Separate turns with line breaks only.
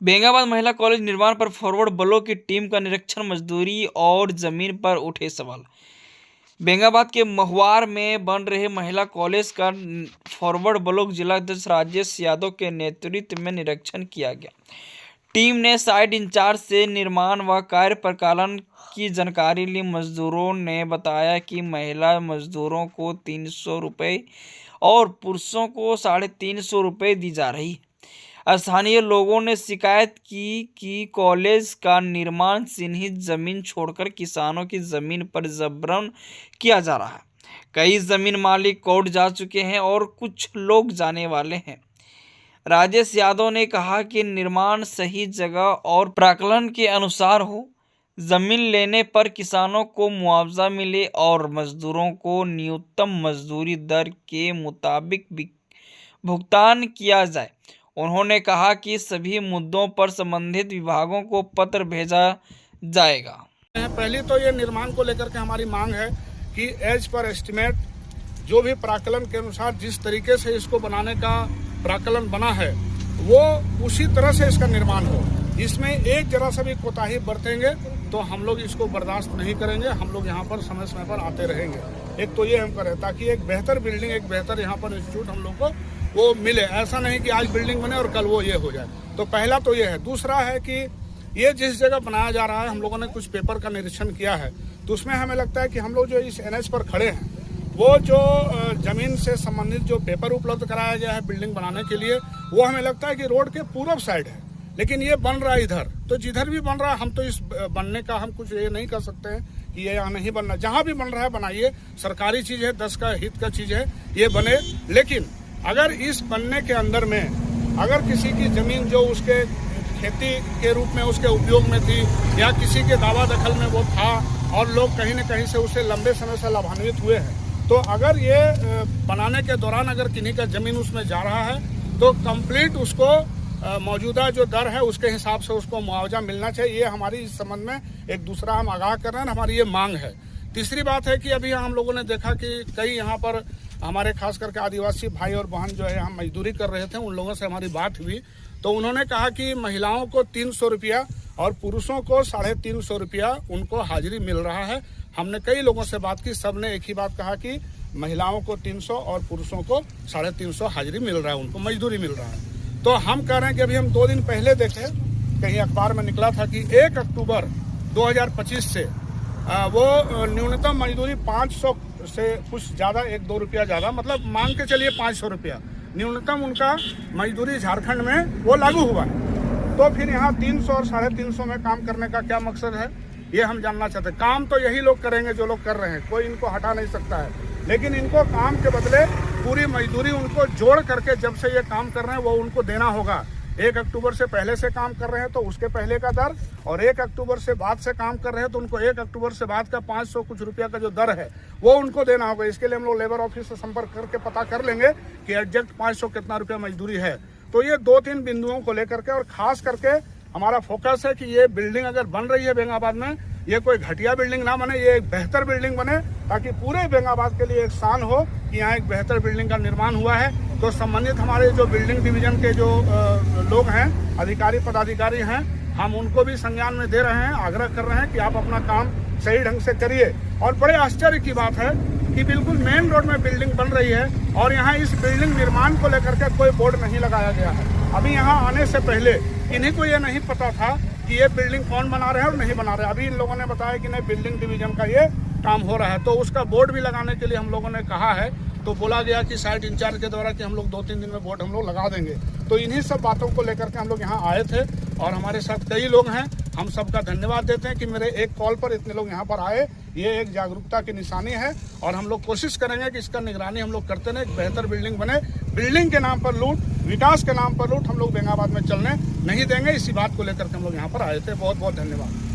बेंगाबाद महिला कॉलेज निर्माण पर फॉरवर्ड ब्लॉक की टीम का निरीक्षण, मजदूरी और जमीन पर उठे सवाल। बेंगाबाद के महुआर में बन रहे महिला कॉलेज का फॉरवर्ड ब्लॉक जिलाध्यक्ष राजेश यादव के नेतृत्व में निरीक्षण किया गया। टीम ने साइट इंचार्ज से निर्माण व कार्य प्रकालन की जानकारी ली। मजदूरों ने बताया कि महिला मजदूरों को 300 रुपये और पुरुषों को 350 रुपये दी जा रही है। स्थानीय लोगों ने शिकायत की कि कॉलेज का निर्माण चिन्हित जमीन छोड़कर किसानों की जमीन पर जबरन किया जा रहा है। कई जमीन मालिक कोर्ट जा चुके हैं और कुछ लोग जाने वाले हैं। राजेश यादव ने कहा कि निर्माण सही जगह और प्राकलन के अनुसार हो, जमीन लेने पर किसानों को मुआवजा मिले और मजदूरों को न्यूनतम मजदूरी दर के मुताबिक भुगतान किया जाए। उन्होंने कहा कि सभी मुद्दों पर संबंधित विभागों को पत्र भेजा जाएगा।
पहले तो ये निर्माण को लेकर के हमारी मांग है कि एज पर एस्टिमेट जो भी प्राकलन के अनुसार जिस तरीके से इसको बनाने का प्राकलन बना है वो उसी तरह से इसका निर्माण हो। इसमें एक जरा सा भी कोताही बरतेंगे तो हम लोग इसको बर्दाश्त नहीं करेंगे। हम लोग यहाँ पर समय समय पर आते रहेंगे। एक तो ये हम करें ताकि एक बेहतर बिल्डिंग, एक बेहतर यहाँ पर इंस्टीट्यूट हम लोग को वो मिले। ऐसा नहीं कि आज बिल्डिंग बने और कल वो ये हो जाए। तो पहला तो ये है। दूसरा है कि ये जिस जगह बनाया जा रहा है, हम लोगों ने कुछ पेपर का निरीक्षण किया है तो उसमें हमें लगता है कि हम लोग जो इस NH पर खड़े हैं वो जो जमीन से संबंधित जो पेपर उपलब्ध कराया गया है बिल्डिंग बनाने के लिए, वो हमें लगता है कि रोड के पूर्व साइड है, लेकिन ये बन रहा है इधर। तो जिधर भी बन रहा है हम तो इस बनने का हम कुछ ये नहीं कर सकते हैं कि ये यहाँ नहीं बनना। जहाँ भी बन रहा है बनाइए, सरकारी चीज है, 10 का हित का चीज है, ये बने। लेकिन अगर इस बनने के अंदर में अगर किसी की जमीन जो उसके खेती के रूप में उसके उपयोग में थी या किसी के दावा दखल में वो था और लोग कहीं न कहीं से उससे लंबे समय से लाभान्वित हुए हैं, तो अगर ये बनाने के दौरान अगर किन्हीं का जमीन उसमें जा रहा है तो कंप्लीट उसको मौजूदा जो दर है उसके हिसाब से उसको मुआवजा मिलना चाहिए। ये हमारी इस संबंध में एक दूसरा हम आगाह कर रहे हैं, हमारी ये मांग है। तीसरी बात है कि अभी हम लोगों ने देखा कि कई यहाँ पर हमारे खास करके आदिवासी भाई और बहन जो है हम मजदूरी कर रहे थे, उन लोगों से हमारी बात हुई तो उन्होंने कहा कि महिलाओं को 300 रुपया और पुरुषों को 350 रुपया उनको हाजिरी मिल रहा है। हमने कई लोगों से बात की, सब ने एक ही बात कहा कि महिलाओं को 300 और पुरुषों को 350 हाजिरी मिल रहा है, उनको मजदूरी मिल रहा है। तो हम कह रहे हैं कि अभी हम 2 दिन पहले देखे, कहीं अखबार में निकला था कि 1 अक्टूबर 2025 से वो न्यूनतम मजदूरी 500 से कुछ ज़्यादा, 1-2 रुपया ज़्यादा, मतलब मान के चलिए 500 रुपया न्यूनतम उनका मजदूरी झारखंड में वो लागू हुआ है। तो फिर यहाँ 300 और 350 में काम करने का क्या मकसद है, ये हम जानना चाहते हैं। काम तो यही लोग करेंगे जो लोग कर रहे हैं, कोई इनको हटा नहीं सकता है, लेकिन इनको काम के बदले पूरी मजदूरी उनको जोड़ करके जब से ये काम कर रहे हैं वो उनको देना होगा। 1 अक्टूबर से पहले से काम कर रहे हैं तो उसके पहले का दर, और 1 अक्टूबर से बाद से काम कर रहे हैं तो उनको 1 अक्टूबर से बाद का 500 कुछ रुपया का जो दर है वो उनको देना होगा। इसके लिए हम लोग लेबर ऑफिस से संपर्क करके पता कर लेंगे कि एग्जैक्ट 500 कितना रुपया मजदूरी है। तो ये 2-3 बिंदुओं को लेकर के और खास करके हमारा फोकस है कि ये बिल्डिंग अगर बन रही है बेंगाबाद में, ये कोई घटिया बिल्डिंग ना बने, ये एक बेहतर बिल्डिंग बने ताकि पूरे बेंगाबाद के लिए एक शान हो कि यहाँ एक बेहतर बिल्डिंग का निर्माण हुआ है। तो संबंधित हमारे जो बिल्डिंग डिवीजन के जो लोग हैं, अधिकारी पदाधिकारी हैं, हम उनको भी संज्ञान में दे रहे हैं, आग्रह कर रहे हैं कि आप अपना काम सही ढंग से करिए। और बड़े आश्चर्य की बात है कि बिल्कुल मेन रोड में बिल्डिंग बन रही है और यहाँ इस बिल्डिंग निर्माण को लेकर के कोई बोर्ड नहीं लगाया गया है। अभी यहाँ आने से पहले इन्हीं को ये नहीं पता था कि ये बिल्डिंग कौन बना रहे हैं और नहीं बना रहे। अभी इन लोगों ने बताया कि नहीं, बिल्डिंग डिवीजन का ये काम हो रहा है, तो उसका बोर्ड भी लगाने के लिए हम लोगों ने कहा है। तो बोला गया कि साइट इंचार्ज के द्वारा कि हम लोग 2-3 दिन में बोर्ड हम लोग लगा देंगे। तो इन्हीं सब बातों को लेकर के हम लोग यहाँ आए थे और हमारे साथ कई लोग हैं। हम सबका धन्यवाद देते हैं कि मेरे एक कॉल पर इतने लोग यहाँ पर आए। ये एक जागरूकता की निशानी है और हम लोग कोशिश करेंगे कि इसका निगरानी हम लोग करते रहें, एक बेहतर बिल्डिंग बने। बिल्डिंग के नाम पर लूट, विकास के नाम पर लूट हम लोग बेंगाबाद में चलने नहीं देंगे। इसी बात को लेकर के हम लोग यहाँ पर आए थे। बहुत बहुत धन्यवाद।